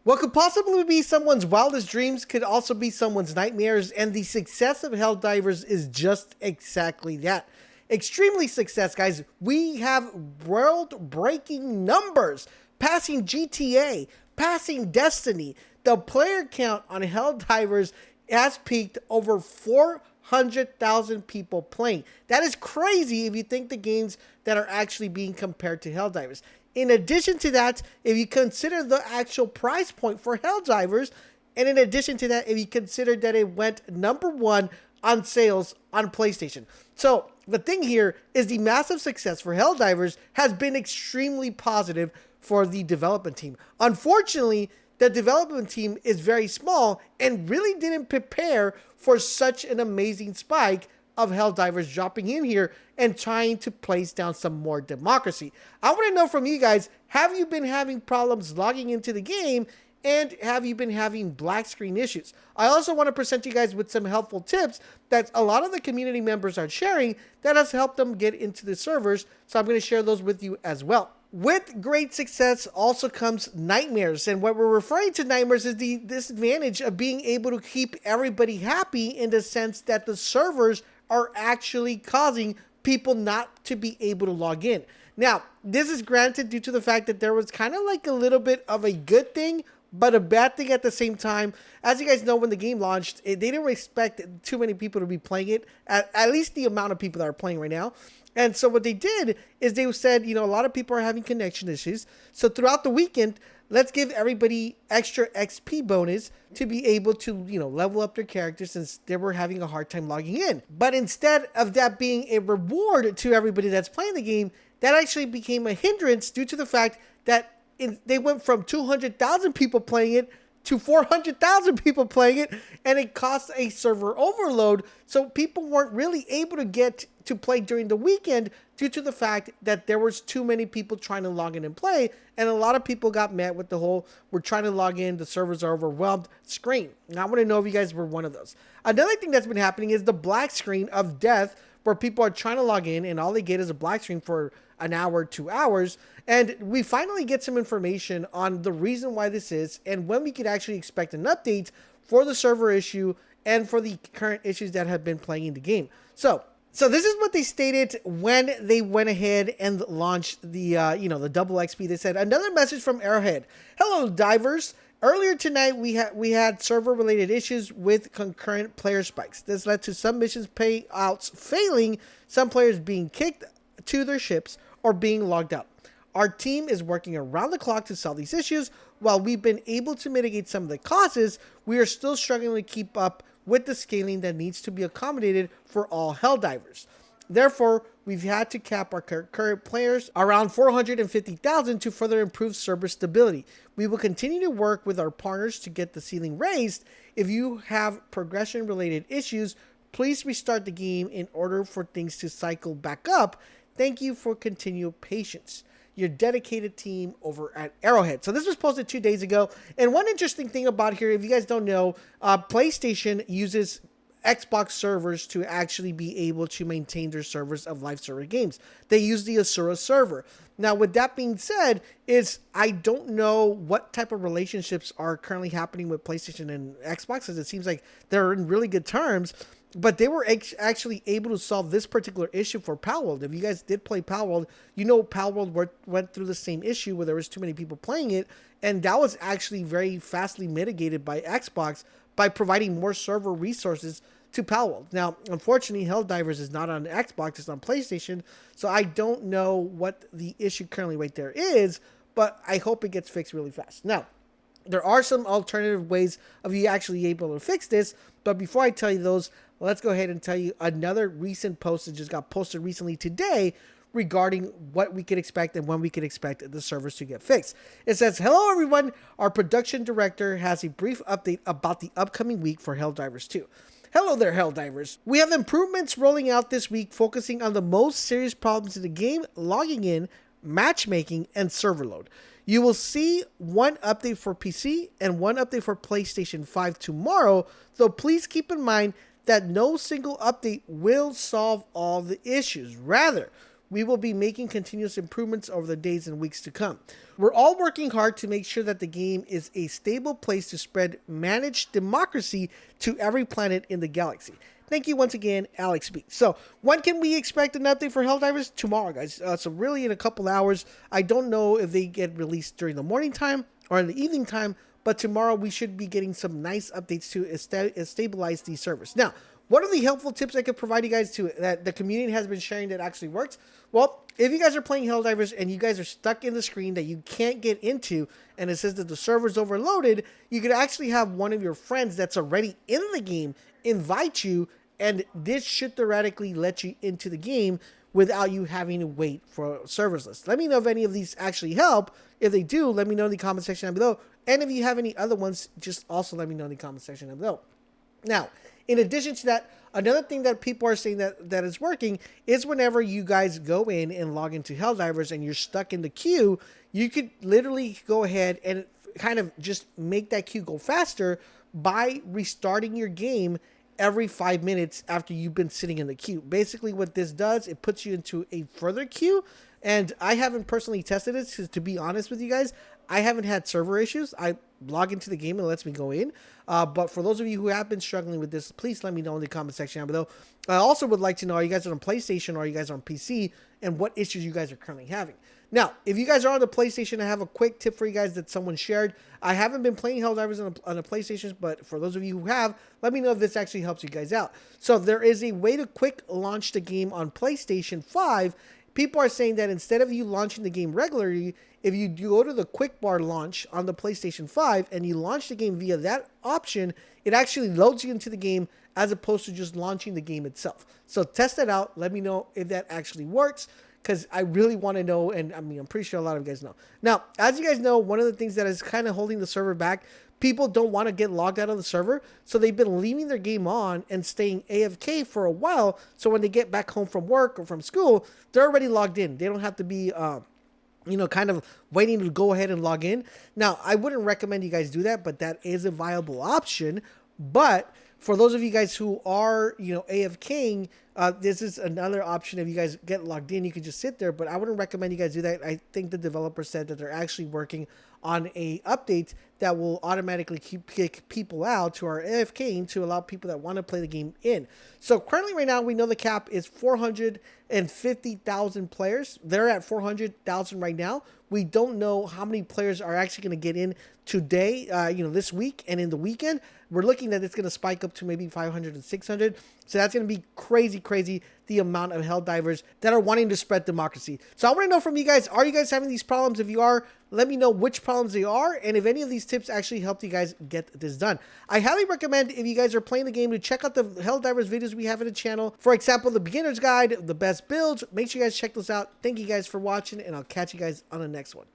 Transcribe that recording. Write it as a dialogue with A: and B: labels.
A: What could possibly be someone's wildest dreams could also be someone's nightmares, and the success of Helldivers is just exactly that. Extremely success, guys. We have world-breaking numbers, passing GTA, passing Destiny. The player count on Helldivers has peaked over 400,000 people playing. That is crazy if you think the games that are actually being compared to Helldivers. In addition to that, if you consider the actual price point for Helldivers, and in addition to that, if you consider that it went #1 on sales on PlayStation. So the thing here is the massive success for Helldivers has been extremely positive for the development team. Unfortunately, the development team is very small and really didn't prepare for such an amazing spike of Helldivers dropping in here and trying to place down some more democracy. I want to know from you guys, have you been having problems logging into the game, and have you been having black screen issues? I also want to present you guys with some helpful tips that a lot of the community members are sharing that has helped them get into the servers, so I'm going to share those with you as well. With great success also comes nightmares, and what we're referring to nightmares is the disadvantage of being able to keep everybody happy in the sense that the servers are actually causing people not to be able to log in. Now, this is granted due to the fact that there was kind of like a little bit of a good thing, but a bad thing at the same time. As you guys know, when the game launched, they didn't expect too many people to be playing it, at least the amount of people that are playing right now. And so what they did is they said, a lot of people are having connection issues. So throughout the weekend, let's give everybody extra XP bonus to be able to, level up their characters since they were having a hard time logging in. But instead of that being a reward to everybody that's playing the game, that actually became a hindrance due to the fact that they went from 200,000 people playing it to 400,000 people playing it, and it caused a server overload. So people weren't really able to get to play during the weekend due to the fact that there was too many people trying to log in and play, and a lot of people got mad with the whole "we're trying to log in, the servers are overwhelmed" screen. Now I want to know if you guys were one of those. Another thing that's been happening is the black screen of death, where people are trying to log in and all they get is a black screen for an hour, 2 hours. And we finally get some information on the reason why this is and when we could actually expect an update for the server issue and for the current issues that have been plaguing the game. So this is what they stated when they went ahead and launched the, the double XP. They said, another message from Arrowhead. Hello, divers. Earlier tonight, we had server-related issues with concurrent player spikes. This led to some missions payouts failing, some players being kicked to their ships or being logged out. Our team is working around the clock to solve these issues. While we've been able to mitigate some of the causes, we are still struggling to keep up with the scaling that needs to be accommodated for all Helldivers. Therefore, we've had to cap our current players around 450,000 to further improve server stability. We will continue to work with our partners to get the ceiling raised. If you have progression-related issues, please restart the game in order for things to cycle back up. Thank you for continued patience. Your dedicated team over at Arrowhead. So this was posted 2 days ago. And one interesting thing about here, if you guys don't know, PlayStation uses Xbox servers to actually be able to maintain their servers of live server games. They use the Asura server. Now, with that being said, I don't know what type of relationships are currently happening with PlayStation and Xbox, as it seems like they're in really good terms. But they were actually able to solve this particular issue for Palworld. If you guys did play Palworld, Palworld went through the same issue where there was too many people playing it. And that was actually very fastly mitigated by Xbox by providing more server resources to Palworld. Now, unfortunately, Helldivers is not on Xbox, it's on PlayStation. So I don't know what the issue currently right there is, but I hope it gets fixed really fast. Now, there are some alternative ways of you actually able to fix this. But before I tell you those, let's go ahead and tell you another recent post that just got posted recently today regarding what we could expect and when we could expect the servers to get fixed. It says, hello everyone, our production director has a brief update about the upcoming week for Helldivers 2. Hello there, Helldivers. We have improvements rolling out this week focusing on the most serious problems in the game, logging in, matchmaking, and server load. You will see one update for PC and one update for PlayStation 5 tomorrow, though please keep in mind that no single update will solve all the issues. Rather, we will be making continuous improvements over the days and weeks to come. We're all working hard to make sure that the game is a stable place to spread managed democracy to every planet in the galaxy. Thank you once again, Alex B. So, when can we expect an update for Helldivers? Tomorrow, guys. So really in a couple hours. I don't know if they get released during the morning time or in the evening time, but tomorrow we should be getting some nice updates to stabilize these servers. Now, what are the helpful tips I could provide you guys to that the community has been sharing that actually works? Well, if you guys are playing Helldivers and you guys are stuck in the screen that you can't get into and it says that the server's overloaded, you could actually have one of your friends that's already in the game invite you, and this should theoretically let you into the game without you having to wait for a servers list. Let me know if any of these actually help. If they do, let me know in the comment section down below. And if you have any other ones, just also let me know in the comment section down below. Now, in addition to that, another thing that people are saying that is working is whenever you guys go in and log into Helldivers and you're stuck in the queue, you could literally go ahead and kind of just make that queue go faster by restarting your game every 5 minutes after you've been sitting in the queue. Basically what this does, it puts you into a further queue. And I haven't personally tested it because, to be honest with you guys, I haven't had server issues. I log into the game and it lets me go in. But for those of you who have been struggling with this, please let me know in the comment section down below. I also would like to know, are you guys on PlayStation or are you guys on PC, and what issues you guys are currently having. Now, if you guys are on the PlayStation, I have a quick tip for you guys that someone shared. I haven't been playing Helldivers on the PlayStation, but for those of you who have, let me know if this actually helps you guys out. So there is a way to quick launch the game on PlayStation 5. People are saying that instead of you launching the game regularly, if you go to the quick bar launch on the PlayStation 5 and you launch the game via that option, it actually loads you into the game as opposed to just launching the game itself. So test that out. Let me know if that actually works, because I really want to know, and I mean, I'm pretty sure a lot of you guys know. Now, as you guys know, one of the things that is kind of holding the server back, people don't want to get logged out of the server, so they've been leaving their game on and staying AFK for a while, so when they get back home from work or from school, they're already logged in. They don't have to be kind of waiting to go ahead and log in. Now, I wouldn't recommend you guys do that, but that is a viable option. But for those of you guys who are, AFKing, this is another option. If you guys get logged in, you can just sit there, but I wouldn't recommend you guys do that. I think the developer said that they're actually working on a update that will automatically kick people out to our AFKing to allow people that want to play the game in. So currently right now, we know the cap is 450,000 players. They're at 400,000 right now. We don't know how many players are actually going to get in today, this week and in the weekend. We're looking that it's going to spike up to maybe 500 and 600. So that's going to be crazy, the amount of Helldivers that are wanting to spread democracy. So I want to know from you guys, are you guys having these problems? If you are, let me know which problems they are and if any of these tips actually helped you guys get this done. I highly recommend, if you guys are playing the game, to check out the Helldivers videos we have in the channel. For example, the beginner's guide, the best builds. Make sure you guys check those out. Thank you guys for watching, and I'll catch you guys on the next one.